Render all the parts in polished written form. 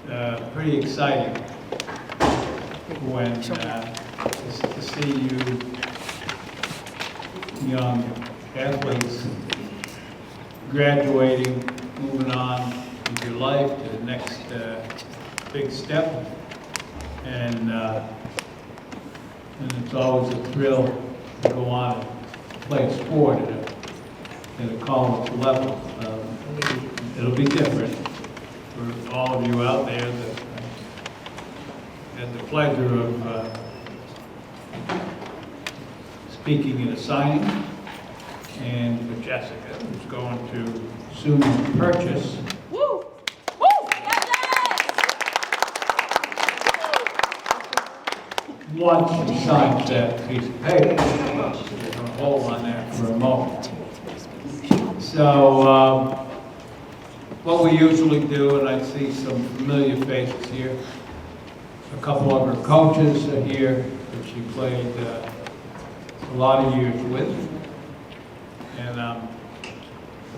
pretty exciting when to see you young athletes graduating, moving on with your life to the next big step, and it's always a thrill to go on and play a sport at a college level. It'll be different for all of you out there that had the pleasure of speaking at a signing, and for Jessica, who's going to soon purchase. Woo! Once she signs that piece of paper, she's going to hold on that for a moment. So, what we usually do, and I see some familiar faces here, a couple of her coaches are here that she played a lot of years with, and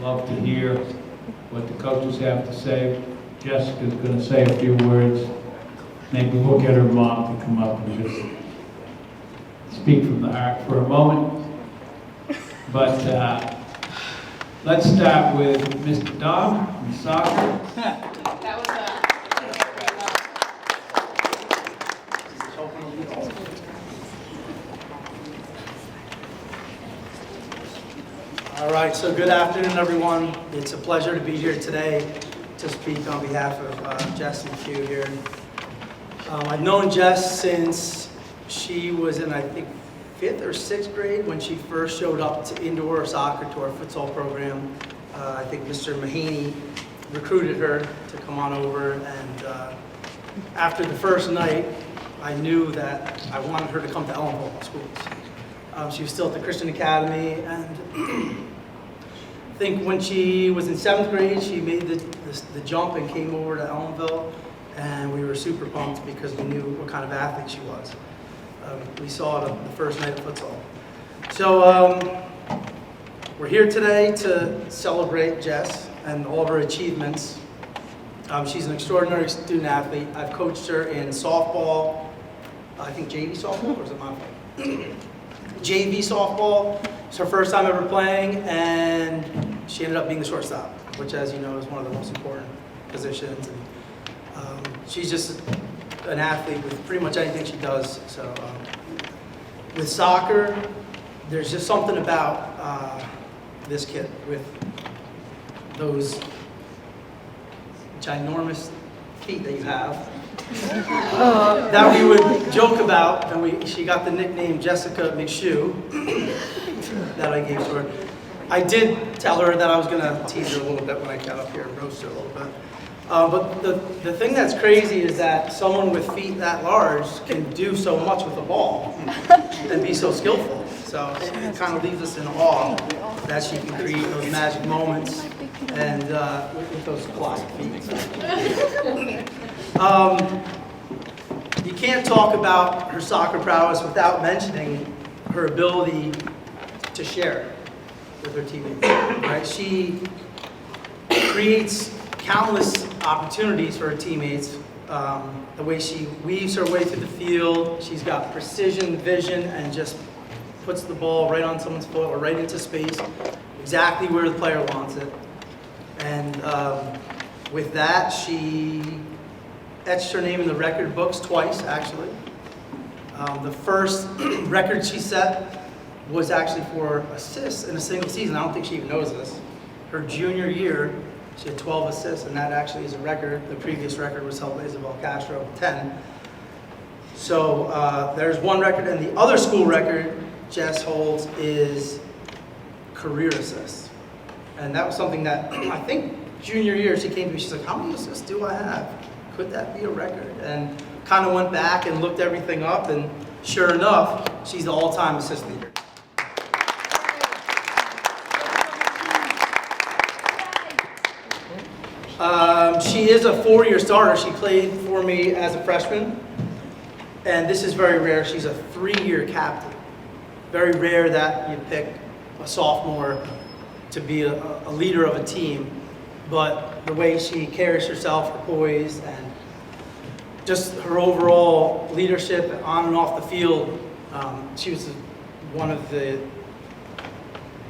love to hear what the coaches have to say. Jessica's going to say a few words. Maybe we'll get her mom to come up and just speak from the heart for a moment. But let's start with Mr. Dom from soccer. That was All right, so good afternoon, everyone. It's a pleasure to be here today to speak on behalf of Jess and McHugh here. I've known Jess since she was in, I think, 5th or 6th grade when she first showed up to indoor soccer to our futsal program. I think Mr. Mahaney recruited her to come on over, and after the first night, I knew that I wanted her to come to Ellenville schools. She was still at the Christian Academy, and I think when she was in 7th grade, she made the jump and came over to Ellenville, and we were super pumped because we knew what kind of athlete she was. We saw it the first night of futsal. So we're here today to celebrate Jess and all of her achievements. She's an extraordinary student athlete. I've coached her in softball, I think JV softball, or is it my fault? JV softball. It's her first time ever playing, and she ended up being the shortstop, which, as you know, is one of the most important positions. And, she's just an athlete with pretty much anything she does. So with soccer, there's just something about this kid with those ginormous feet that you have that we would joke about, and she got the nickname Jessica McHugh that I gave to her. I did tell her that I was going to tease her a little bit when I got up here and roast her a little bit. But the thing that's crazy is that someone with feet that large can do so much with a ball and be so skillful. So it kind of leaves us in awe that she can create those magic moments and with those classic feet. You can't talk about her soccer prowess without mentioning her ability to share with her teammates. Right? She creates countless opportunities for her teammates. The way she weaves her way through the field, she's got precision vision and just puts the ball right on someone's foot or right into space, exactly where the player wants it. And with that, she etched her name in the record books twice, actually. The first record she set was actually for assists in a single season. I don't think she even knows this. Her junior year, she had 12 assists, and that actually is a record. The previous record was held by Isabel Castro, 10. So there's one record, and the other school record Jess holds is career assists. And that was something that I think junior year she came to me, she's like, how many assists do I have? Could that be a record? And kind of went back and looked everything up, and sure enough, she's the all-time assist leader. She is a 4-year starter. She played for me as a freshman, and this is very rare. She's a 3-year captain. Very rare that you pick a sophomore to be a leader of a team, but the way she carries herself, her poise, and just her overall leadership on and off the field. She was one of the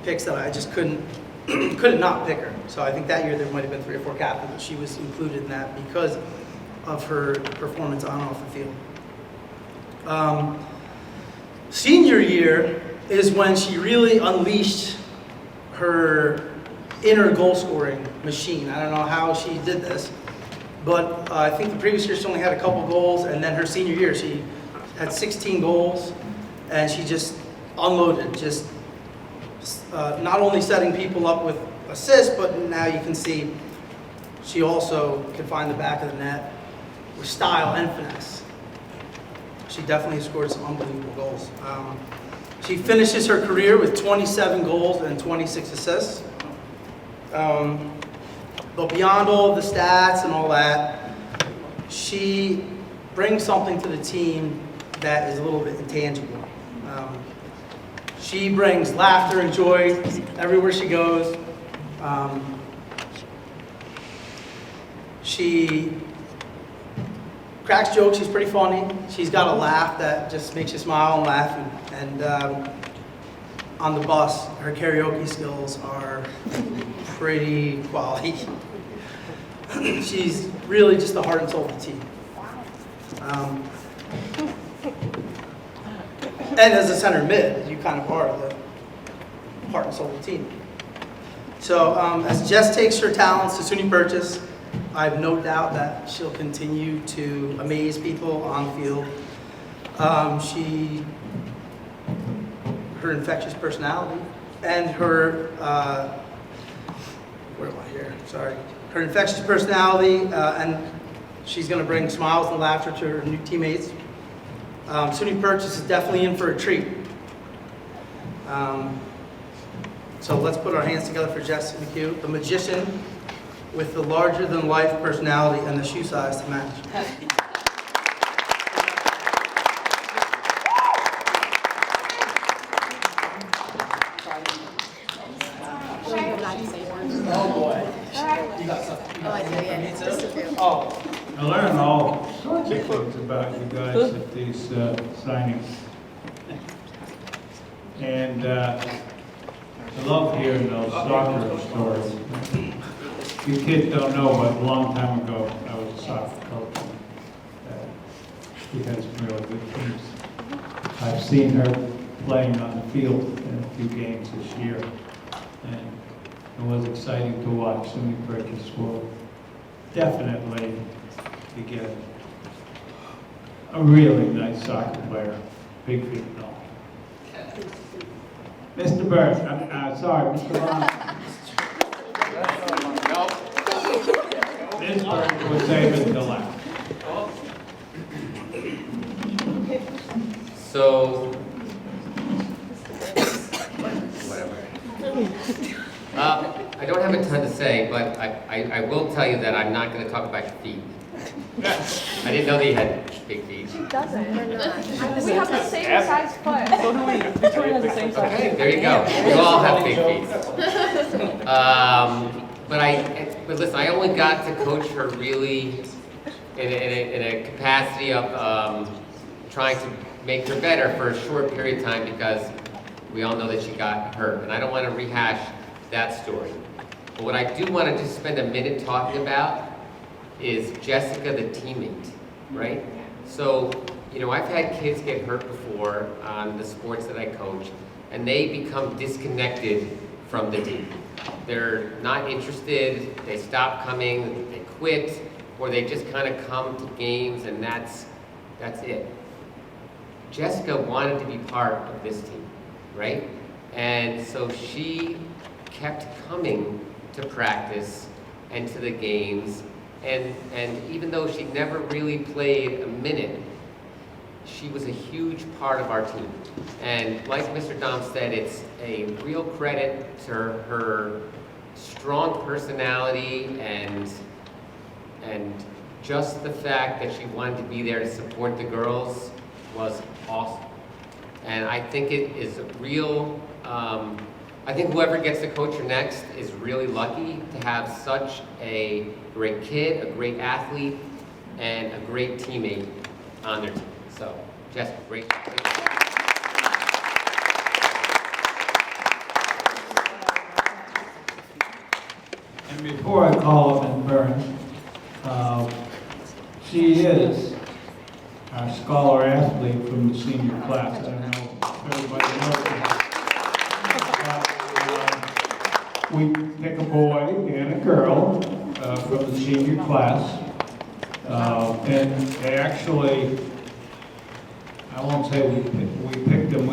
picks that I just couldn't not pick her. So I think that year there might have been 3 or 4 captains, but she was included in that because of her performance on and off the field. Senior year is when she really unleashed her inner goal scoring machine. I don't know how she did this, but I think the previous year she only had a couple goals, and then her senior year she had 16 goals, and she just unloaded, just not only setting people up with assists, but now you can see she also can find the back of the net with style and finesse. She definitely scored some unbelievable goals. She finishes her career with 27 goals and 26 assists. But beyond all the stats and all that, she brings something to the team that is a little bit intangible. She brings laughter and joy everywhere she goes. She cracks jokes. She's pretty funny. She's got a laugh that just makes you smile and laugh. And on the bus, her karaoke skills are pretty quality. She's really just the heart and soul of the team. And as a center mid, you kind of are the heart and soul of the team. So as Jess takes her talents to SUNY Purchase, I have no doubt that she'll continue to amaze people on the field. Her infectious personality and her, where am I here? Sorry. Her infectious personality, and she's going to bring smiles and laughter to her new teammates. SUNY Purchase is definitely in for a treat. So let's put our hands together for Jess McHugh, the magician with the larger-than-life personality and the shoe size to match. Oh boy. You got something. Oh, I do, yeah. Me too? Oh. I learned all sorts of things about you guys at these signings. And I love hearing those soccer stories. You kids don't know, but a long time ago, I was a soccer coach. She had some really good teams. I've seen her playing on the field in a few games this year. And it was exciting to watch. SUNY Purchase will definitely to get a really nice soccer player, big feet and all. Mr. Burns, sorry, Mr. Ron. Ms. Burns will save it till last. So, whatever. I don't have a ton to say, but I will tell you that I'm not going to talk about your feet. I didn't know that you had big feet. She doesn't. We have the same size foot. So do we. Victoria has the same size. Okay, there you go. We all have big feet. But listen, I only got to coach her really in a capacity of trying to make her better for a short period of time because we all know that she got hurt. And I don't want to rehash that story. But what I do want to just spend a minute talking about is Jessica, the teammate, right? So, you know, I've had kids get hurt before on the sports that I coach, and they become disconnected from the team. They're not interested, they stop coming, they quit, or they just kind of come to games and that's it. Jessica wanted to be part of this team, right? And so she kept coming to practice and to the games, and even though she never really played a minute, she was a huge part of our team. And like Mr. Dom said, it's a real credit to her strong personality and just the fact that she wanted to be there to support the girls was awesome. And I think it is a real, I think whoever gets to coach her next is really lucky to have such a great kid, a great athlete, and a great teammate on their team. So, Jess, great job. And before I call up Ms. Burns, she is our scholar athlete from the senior class. I don't know if everybody knows that. We pick a boy and a girl from the senior class. And they actually, I won't say we picked them,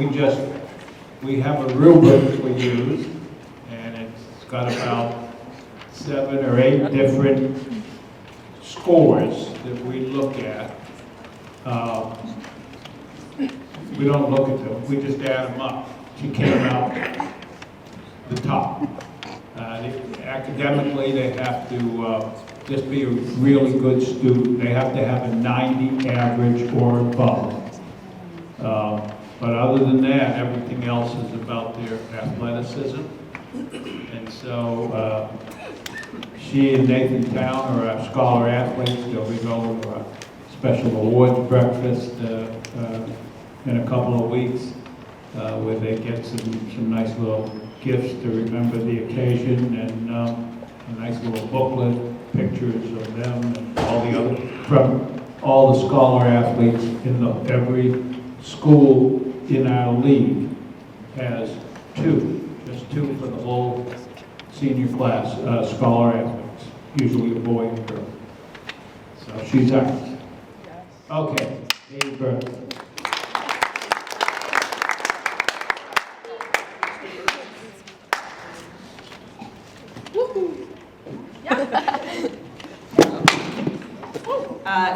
we have a rubric we use, and it's got about 7 or 8 different scores that we look at. We don't look at them, we just add them up. She came out the top. Academically, they have to just be a really good student. They have to have a 90 average or above. But other than that, everything else is about their athleticism. And so she and Nathan Town are our scholar athletes. They'll be going to a special awards breakfast in a couple of weeks where they get some nice little gifts to remember the occasion, and a nice little booklet, pictures of them and from all the scholar athletes in every school in our league has just two for the whole senior class, scholar athletes, usually a boy and a girl. So she's ours. Okay, Dave Burns.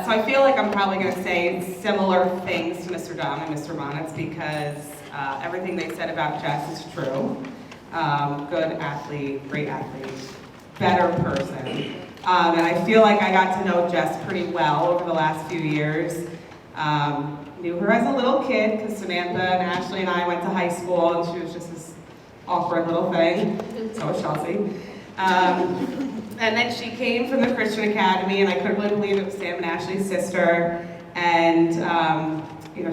So I feel like I'm probably going to say similar things to Mr. Dom and Mr. Monitz because everything they said about Jess is true. Good athlete, great athlete, better person. And I feel like I got to know Jess pretty well over the last few years. Knew her as a little kid because Samantha and Ashley and I went to high school and she was just this awkward little thing. So was Chelsea. And then she came from the Christian Academy, and I couldn't really believe it was Sam and Ashley's sister. And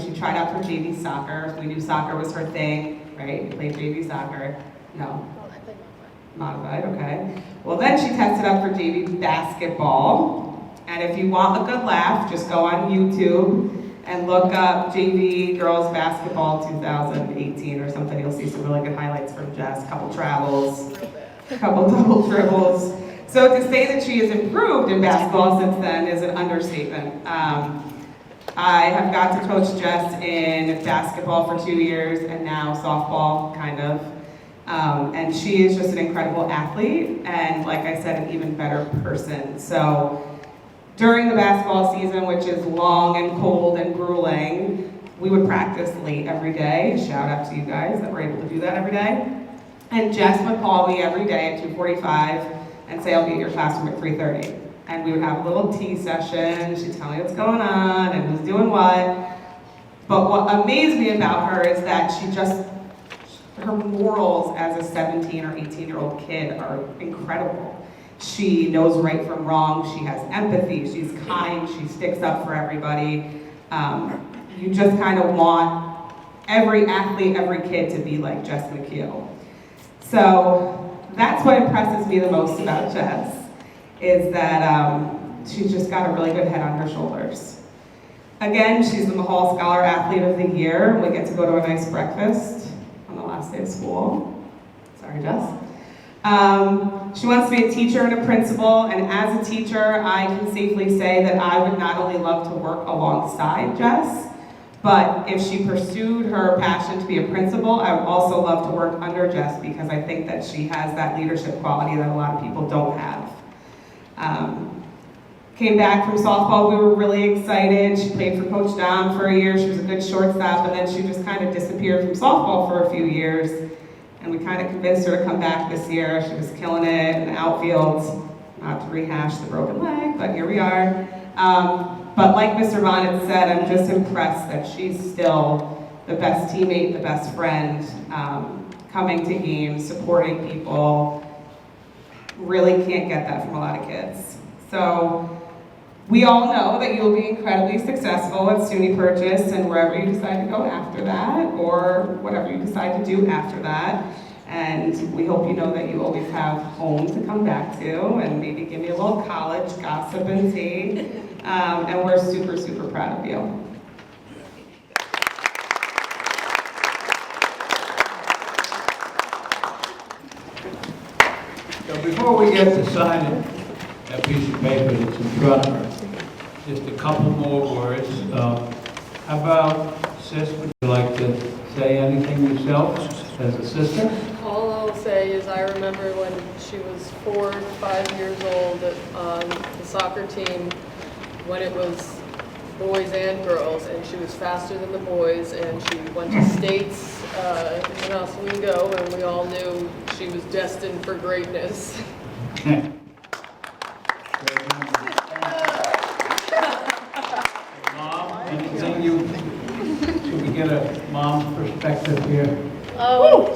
she tried out for JV soccer. We knew soccer was her thing, right? You played JV soccer. No. Modified, okay. Well, then she tested up for JV basketball. And if you want a good laugh, just go on YouTube and look up JV girls basketball 2018 or something. You'll see some really good highlights from Jess. Couple travels, couple double dribbles. So to say that she has improved in basketball since then is an understatement. I have got to coach Jess in basketball for 2 years and now softball, kind of. And she is just an incredible athlete and, like I said, an even better person. So during the basketball season, which is long and cold and grueling, we would practice late every day. Shout out to you guys that were able to do that every day. And Jess would call me every day at 2:45 and say, I'll be at your classroom at 3:30. And we would have a little tea session. She'd tell me what's going on and who's doing what. But what amazed me about her is that her morals as a 17 or 18-year-old kid are incredible. She knows right from wrong. She has empathy. She's kind. She sticks up for everybody. You just kind of want every athlete, every kid to be like Jess McHugh. So that's what impresses me the most about Jess, is that she's just got a really good head on her shoulders. Again, she's the McHugh Scholar Athlete of the Year. We get to go to a nice breakfast on the last day of school. Sorry, Jess. She wants to be a teacher and a principal, and as a teacher, I can safely say that I would not only love to work alongside Jess, but if she pursued her passion to be a principal, I would also love to work under Jess because I think that she has that leadership quality that a lot of people don't have. Came back from softball, we were really excited. She played for Coach Dom for a year. She was a good shortstop, and then she just kind of disappeared from softball for a few years. And we kind of convinced her to come back this year. She was killing it in the outfield. Not to rehash the broken leg, but here we are. But like Mr. Bonnet said, I'm just impressed that she's still the best teammate, the best friend, coming to games, supporting people. Really can't get that from a lot of kids. So We all know that you will be incredibly successful at SUNY Purchase and wherever you decide to go after that, or whatever you decide to do after that. And we hope you know that you always have home to come back to, and maybe give me a little college gossip and tea. And we're super, super proud of you. So before we get to signing that piece of paper that's in front of her, just a couple more words. How about, sis, would you like to say anything yourself as a sister? All I'll say is I remember when she was 4 or 5 years old on the soccer team, when it was boys and girls, and she was faster than the boys, and she went to states in Oswego, and we all knew she was destined for greatness. Mom, anything should we get a mom's perspective here? Oh,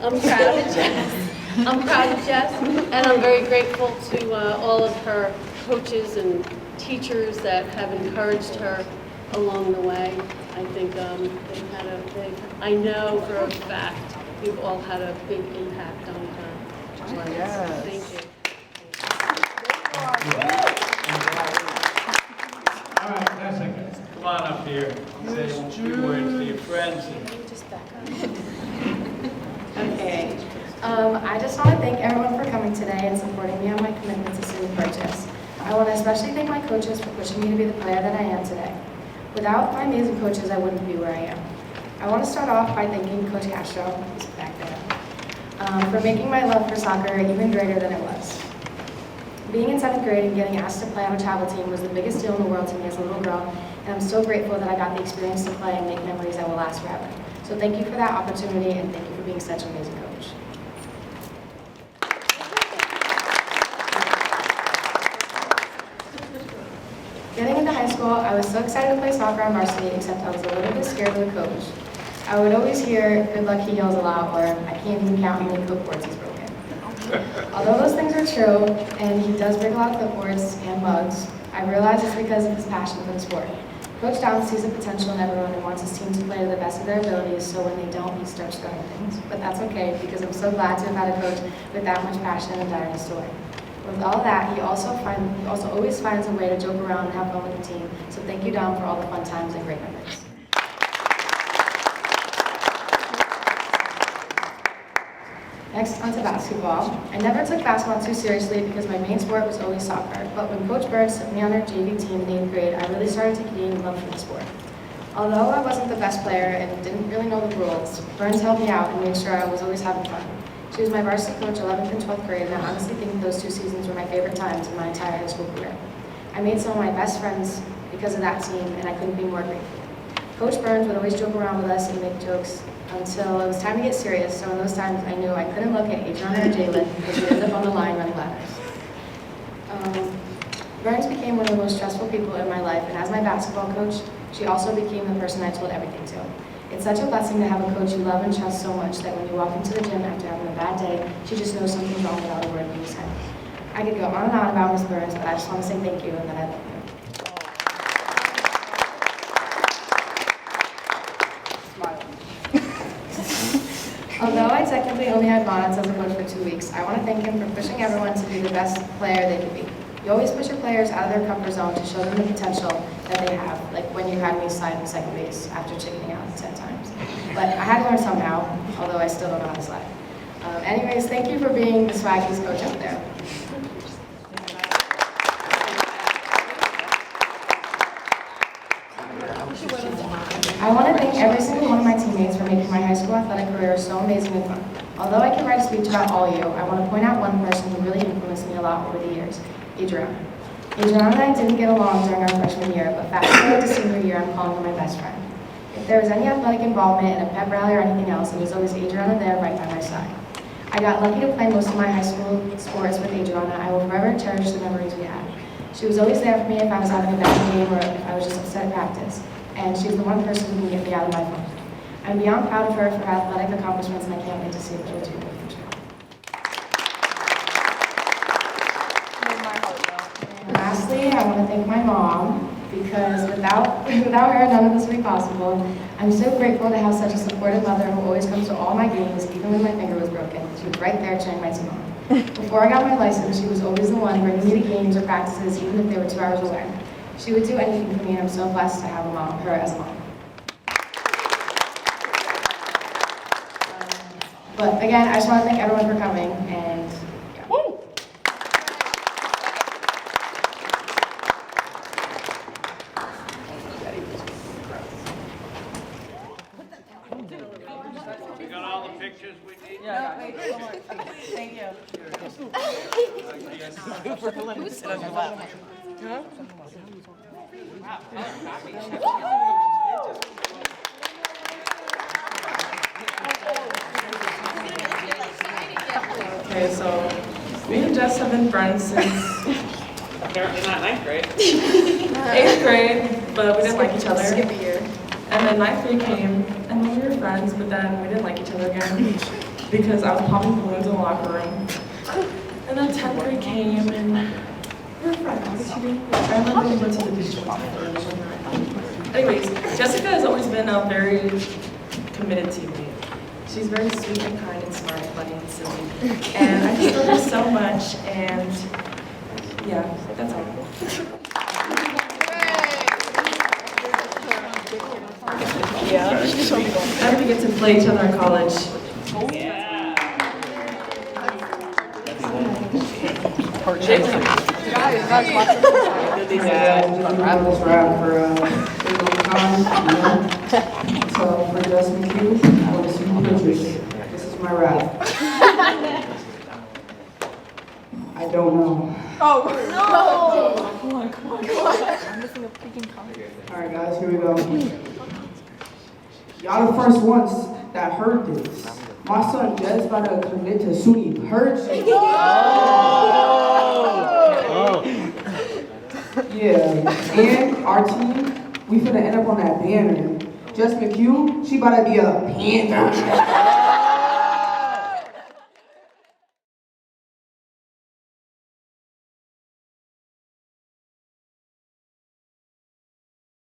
I'm proud of Jess. I'm proud of Jess, and I'm very grateful to all of her coaches and teachers that have encouraged her along the way. I think they've had a big, I know for a fact, you've all had a big impact on her life. Yes. Thank you. All right, Jessica, come on up here. Say a few words to your friends. Okay. I just want to thank everyone for coming today and supporting me on my commitment to SUNY Purchase. I want to especially thank my coaches for pushing me to be the player that I am today. Without my amazing coaches, I wouldn't be where I am. I want to start off by thanking Coach Castro, who's back there, for making my love for soccer even greater than it was. Being in 7th grade and getting asked to play on a travel team was the biggest deal in the world to me as a little girl, and I'm so grateful that I got the experience to play and make memories that will last forever. So thank you for that opportunity, and thank you for being such an amazing coach. Getting into high school, I was so excited to play soccer on varsity, except I was a little bit scared of the coach. I would always hear, "Good luck, he yells a lot," or "I can't even count how many clipboards he's broken." Although those things are true, and he does break a lot of clipboards and mugs, I realize it's because of his passion for the sport. Coach Downs sees the potential in everyone and wants his team to play to the best of their abilities, so when they don't, he starts throwing things. But that's okay, because I'm so glad to have had a coach with that much passion and dire story. With all that, he also always finds a way to joke around and have fun with the team, so thank you, Dom, for all the fun times and great memories. Next, onto basketball. I never took basketball too seriously because my main sport was always soccer, but when Coach Burns took me on their JV team in 8th grade, I really started to gain love for the sport. Although I wasn't the best player and didn't really know the rules, Burns helped me out and made sure I was always having fun. She was my varsity coach 11th and 12th grade, and I honestly think those 2 seasons were my favorite times in my entire high school career. I made some of my best friends because of that team, and I couldn't be more grateful. Coach Burns would always joke around with us and make jokes until it was time to get serious, so in those times I knew I couldn't look at Adriana or Jalen because we'd end up on the line running ladders. Burns became one of the most stressful people in my life, and as my basketball coach, she also became the person I told everything to. It's such a blessing to have a coach you love and trust so much that when you walk into the gym after having a bad day, she just knows something's wrong without a word being said. I could go on and on about Ms. Burns, but I just want to say thank you and that I love you. Although I technically only had Monitz as a coach for 2 weeks, I want to thank him for pushing everyone to be the best player they could be. You always push your players out of their comfort zone to show them the potential that they have, like when you had me slide in second base after chickening out 10 times. But I had to learn somehow, although I still don't know how to slide. Anyways, thank you for being the swaggiest coach out there. I want to thank every single one of my teammates for making my high school athletic career so amazing and fun. Although I could write a speech about all of you, I want to point out one person who really influenced me a lot over the years, Adriana. Adriana and I didn't get along during our freshman year, but fast forward to senior year, I'm calling her my best friend. If there was any athletic involvement in a pep rally or anything else, it was always Adriana there right by my side. I got lucky to play most of my high school sports with Adriana. I will forever cherish the memories we had. She was always there for me if I was having a bad game or if I was just upset at practice. And she's the one person who can get me out of my funk. I'm beyond proud of her for her athletic accomplishments, and I can't wait to see what she'll do in the future. And lastly, I want to thank Without her, none of this would be possible. I'm so grateful to have such a supportive mother who always comes to all my games, even when my finger was broken. She was right there cheering my team on. Before I got my license, she was always the one bringing me to games or practices, even if they were 2 hours away. She would do anything for me, and I'm so blessed to have her as a mom. But again, I just want to thank everyone for coming, and yeah. Woo! We got all the pictures we need? Thank you. Okay, so me and Jess have been friends since Apparently not ninth grade. 8th grade, but we didn't like each other. Skip a year. And then 9th grade came, and then we were friends, but then we didn't like each other again because I was popping balloons in the locker room. And then 10th grade came, and we were friends. I remember we went to the beach one time. Anyways, Jessica has always been a very committed teammate. She's very sweet and kind and smart and funny and silly. And I just love her so much, and yeah, that's all. And we get to play each other in college. This rap for a long time, So for Just McHugh, I want to see some pictures. This is my rap. I don't know. Alright guys, here we go. Y'all the first ones that heard this. My son Jez about to commit to SUNY purge. Yeah, and our team, we finna end up on that banner. Just McHugh, she about to be a Panther.